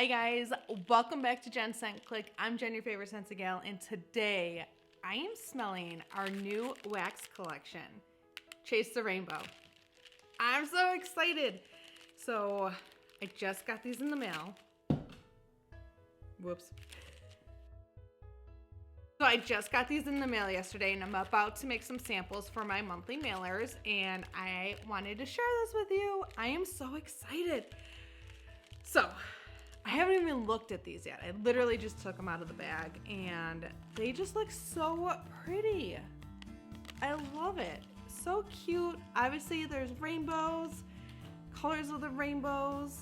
Hi guys, welcome back to Jen Scent Click. I'm Jen, your favorite Scentsy gal, and today I am smelling our new wax collection, Chase the Rainbow. I'm so excited. So I just got these in the mail. Whoops. So I just got these in the mail yesterday, and I'm about to make some samples for my monthly mailers, and I wanted to share this with you. I am so excited. So I haven't even looked at these yet. I literally just took them out of the bag and they just look so pretty. I love it. So cute. Obviously there's rainbows, colors of the rainbows,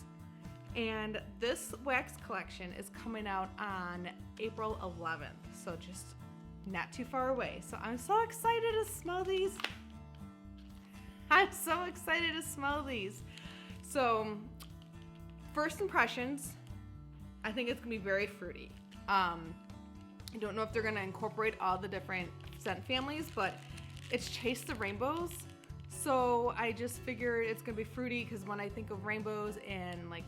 and this wax collection is coming out on April 11th. So just not too far away. So I'm so excited to smell these. I'm so excited to smell these. So first impressions, I think it's gonna be very fruity. I don't know if they're gonna incorporate all the different scent families, but it's Chase the Rainbows. So I just figured it's gonna be fruity because when I think of rainbows and like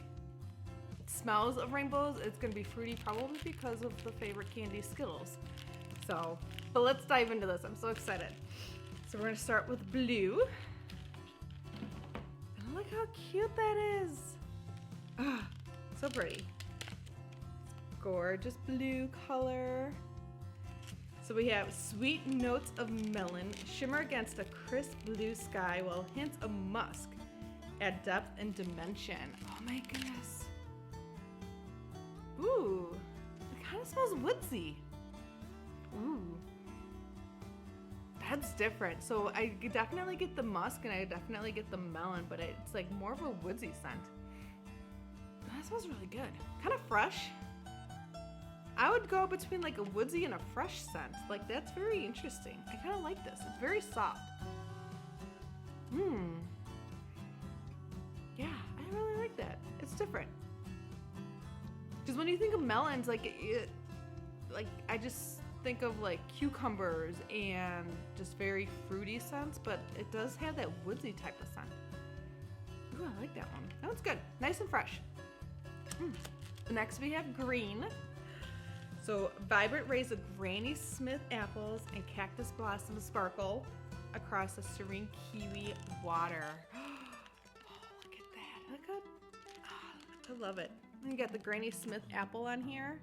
smells of rainbows, it's gonna be fruity probably because of the favorite candy Skittles. So, but let's dive into this. I'm so excited. So we're gonna start with blue. And look how cute that is. Ah, so pretty. Gorgeous blue color. So we have sweet notes of melon, shimmer against a crisp blue sky, while hints of musk add depth and dimension. Oh my goodness. Ooh, it kind of smells woodsy. Ooh, that's different. So I definitely get the musk and I definitely get the melon, but it's like more of a woodsy scent. That smells really good. Kind of fresh. I would go between like a woodsy and a fresh scent. Like that's very interesting. I kind of like this. It's very soft. Yeah, I really like that. It's different. Because when you think of melons, like I just think of like cucumbers and just very fruity scents, but it does have that woodsy type of scent. Ooh, I like that one. That one's good. Nice and fresh. Next we have green. So vibrant rays of Granny Smith apples and cactus blossoms sparkle across the serene kiwi water. Oh, look at that. Look how, oh, I love it. You got the Granny Smith apple on here.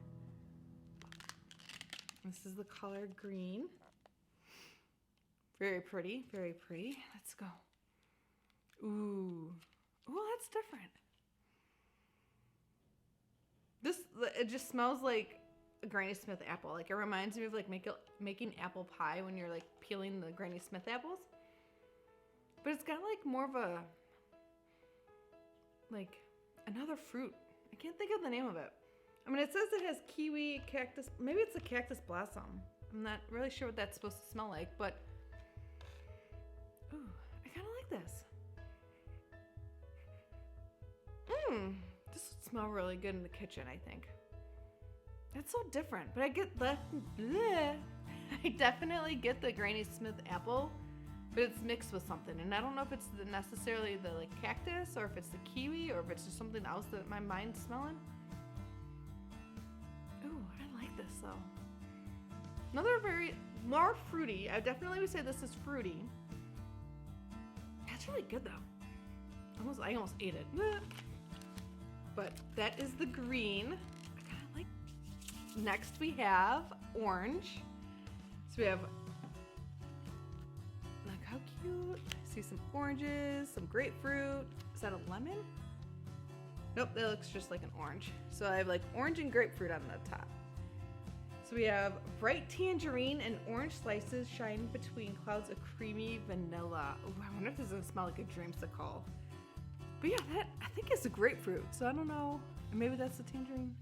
This is the color green. Very pretty, very pretty. Let's go. Ooh, that's different. It just smells like a Granny Smith apple. Like it reminds me of like making apple pie when you're like peeling the Granny Smith apples. But it's got like more of a, like another fruit. I can't think of the name of it. I mean, it says it has kiwi, cactus, maybe it's a cactus blossom. I'm not really sure what that's supposed to smell like, but ooh, I kind of like this. This would smell really good in the kitchen, I think. That's so different, but I get that. I definitely get the Granny Smith apple, but it's mixed with something, and I don't know if it's necessarily the like cactus or if it's the kiwi or if it's just something else that my mind's smelling. Ooh, I like this though. Another very more fruity. I definitely would say this is fruity. That's really good though. I almost ate it. But that is the green. I kind of like. Next we have orange. So we have, look how cute. I see some oranges, some grapefruit. Is that a lemon? Nope, that looks just like an orange. So I have like orange and grapefruit on the top. So we have bright tangerine and orange slices shine between clouds of creamy vanilla. Ooh, I wonder if this is gonna smell like a dreamsicle. But yeah, that I think it's a grapefruit. So I don't know. Maybe that's the tangerine.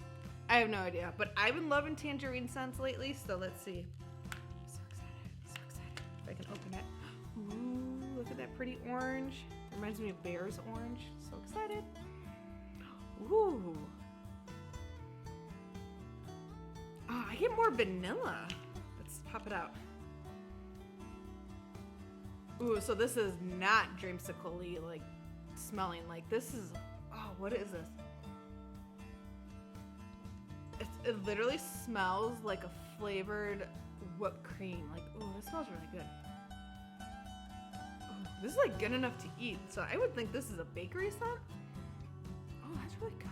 I have no idea. But I've been loving tangerine scents lately. So let's see. I'm so excited. So excited. If I can open it. Ooh, look at that pretty orange. Reminds me of Bear's orange. So excited. Ooh. Oh, I get more vanilla. Let's pop it out. Ooh, so this is not dreamsicle-y, like smelling. Like this is, oh, what is this? It literally smells like a flavored whipped cream. Like, ooh, this smells really good. Ooh, this is like good enough to eat. So I would think this is a bakery scent. Oh, that's really good.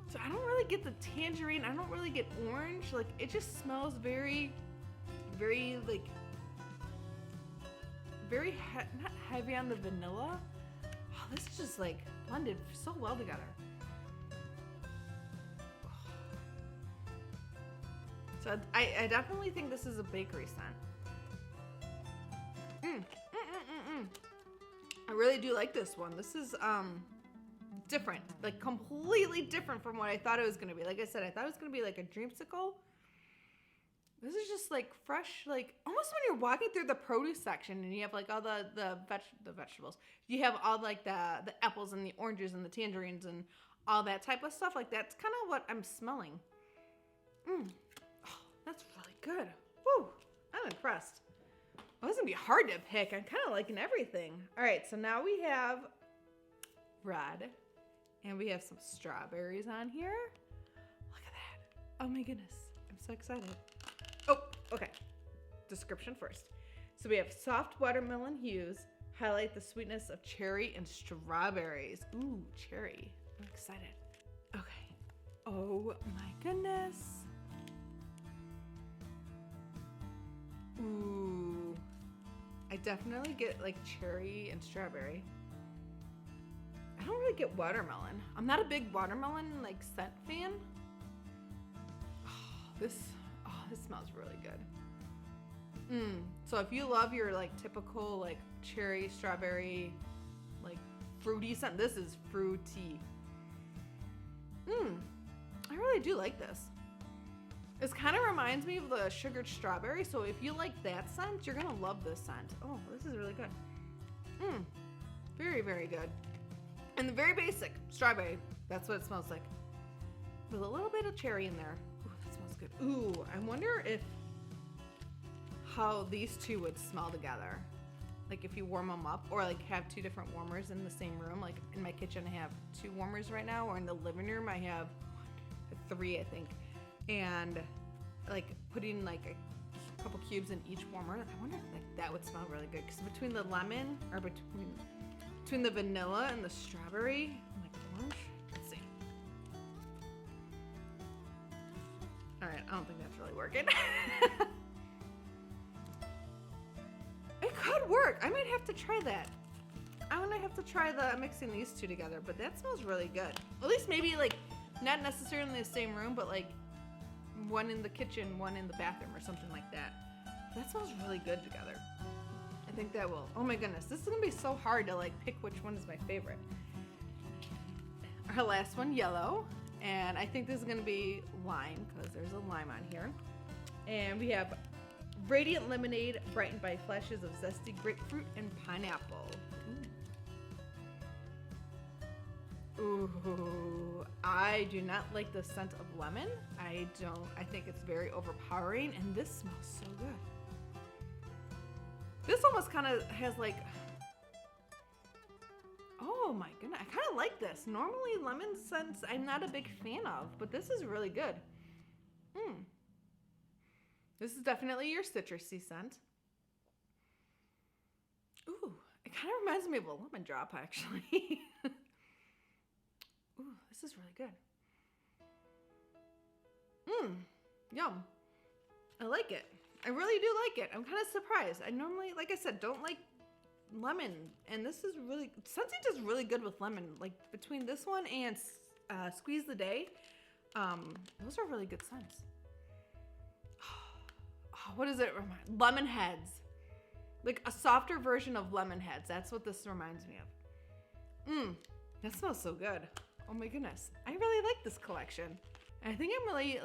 So I don't really get the tangerine. I don't really get orange. Like, it just smells very, very like, not heavy on the vanilla. Oh, this is just like blended so well together. So I definitely think this is a bakery scent. I really do like this one. This is different, like completely different from what I thought it was gonna be. Like I said, I thought it was gonna be like a dreamsicle. This is just like fresh, like almost when you're walking through the produce section and you have like all the vegetables. You have all like the apples and the oranges and the tangerines and all that type of stuff. Like that's kind of what I'm smelling. Oh, that's really good. Woo, I'm impressed. Oh, this is gonna be hard to pick. I'm kind of liking everything. All right, so now we have red. And we have some strawberries on here. Look at that. Oh my goodness. I'm so excited. Oh, okay. Description first. So we have soft watermelon hues, highlight the sweetness of cherry and strawberries. Ooh, cherry. I'm excited. Okay. Oh my goodness. Ooh. I definitely get like cherry and strawberry. I don't really get watermelon. I'm not a big watermelon like scent fan. This smells really good. So if you love your like typical like cherry, strawberry, like fruity scent, this is fruity. I really do like this. This kind of reminds me of the sugared strawberry. So if you like that scent, you're gonna love this scent. Oh, this is really good. Very, very good. And the very basic strawberry, that's what it smells like. With a little bit of cherry in there. Ooh, that smells good. Ooh, I wonder how these two would smell together. Like if you warm them up or like have two different warmers in the same room. Like in my kitchen I have 2 warmers right now, or in the living room I have 3, I think. And like putting like a couple cubes in each warmer. I wonder if like, that would smell really good. Because between the lemon, or between the vanilla and the strawberry and like orange. Let's see. All right, I don't think that's really working. It could work. I might have to try that. I'm gonna have to try mixing these two together, but that smells really good. At least maybe like not necessarily in the same room, but like one in the kitchen, one in the bathroom or something like that. That smells really good together. I think that will. Oh my goodness, this is gonna be so hard to like pick which one is my favorite. Our last one, yellow, and I think this is gonna be lime because there's a lime on here. And we have radiant lemonade brightened by flashes of zesty grapefruit and pineapple. Ooh, I do not like the scent of lemon. I think it's very overpowering, and this smells so good. This almost kind of has like, oh my goodness, I kind of like this. Normally lemon scents I'm not a big fan of, but this is really good. This is definitely your citrusy scent. Ooh, it kind of reminds me of a lemon drop actually. Ooh, this is really good. Yum. I like it. I really do like it. I'm kind of surprised. I normally, like I said, don't like lemon, and this is really, Scentsy does really good with lemon. Like between this one and Squeeze the Day, those are really good scents. Oh, what does it remind? Lemon Heads. Like a softer version of Lemon Heads. That's what this reminds me of. That smells so good. Oh my goodness. I really like this collection. And I think I'm really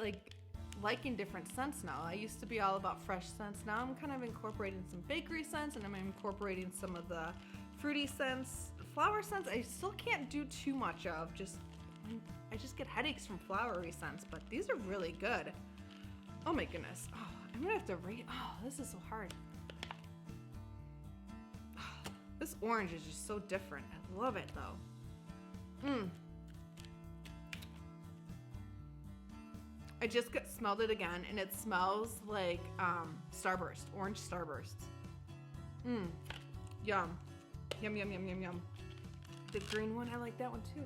liking different scents now. I used to be all about fresh scents. Now I'm kind of incorporating some bakery scents, and I'm incorporating some of the fruity scents. Flower scents I still can't do too much of. I just get headaches from flowery scents, but these are really good. Oh my goodness. Oh, I'm gonna have to rate. Oh, this is so hard. Oh, this orange is just so different. I love it though. I just smelled it again, and it smells like Starburst, orange Starbursts. Mmm, yum. Yum, yum, yum, yum, yum. The green one, I like that one too.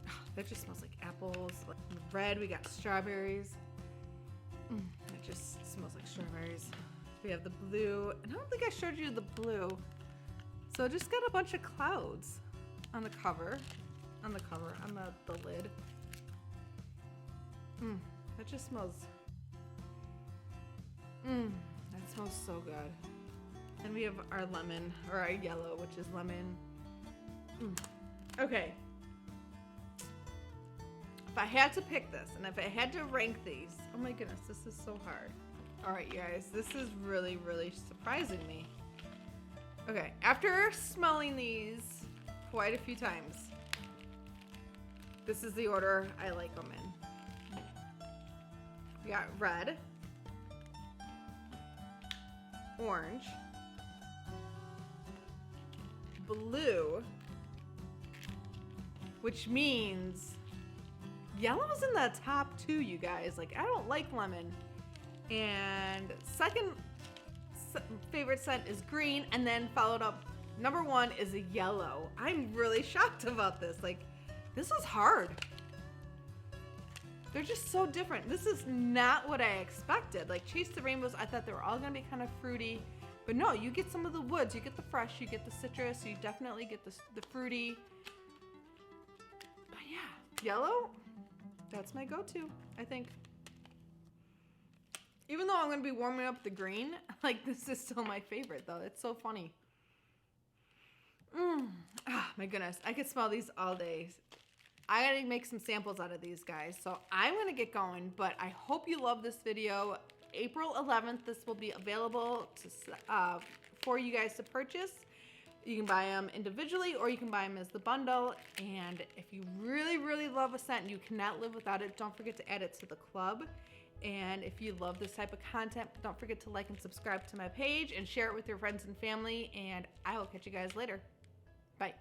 Oh, that just smells like apples. Like red, we got strawberries. It just smells like strawberries. We have the blue. I don't think I showed you the blue. So just got a bunch of clouds on the cover. On the lid. That just smells. That smells so good. And we have our lemon, or our yellow, which is lemon. Okay. If I had to pick this, and if I had to rank these, oh my goodness, this is so hard. All right, you guys, this is really, really surprising me. Okay, after smelling these quite a few times, this is the order I like them in. We got red, orange, blue, which means yellow's in the top two, you guys. Like, I don't like lemon. And second favorite scent is green, and then followed up, number one is a yellow. I'm really shocked about this. Like, this was hard. They're just so different. This is not what I expected. Like, Chase the Rainbows, I thought they were all gonna be kind of fruity. But no, you get some of the woods, you get the fresh, you get the citrus, you definitely get the fruity. But yeah, yellow, that's my go-to, I think. Even though I'm gonna be warming up the green, like, this is still my favorite though. It's so funny. Ah, my goodness, I could smell these all day. I gotta make some samples out of these guys. So I'm gonna get going, but I hope you love this video. April 11th, this will be available to, for you guys to purchase. You can buy them individually, or you can buy them as the bundle. And if you really, really love a scent and you cannot live without it, don't forget to add it to the club. And if you love this type of content, don't forget to like and subscribe to my page and share it with your friends and family. And I will catch you guys later. Bye.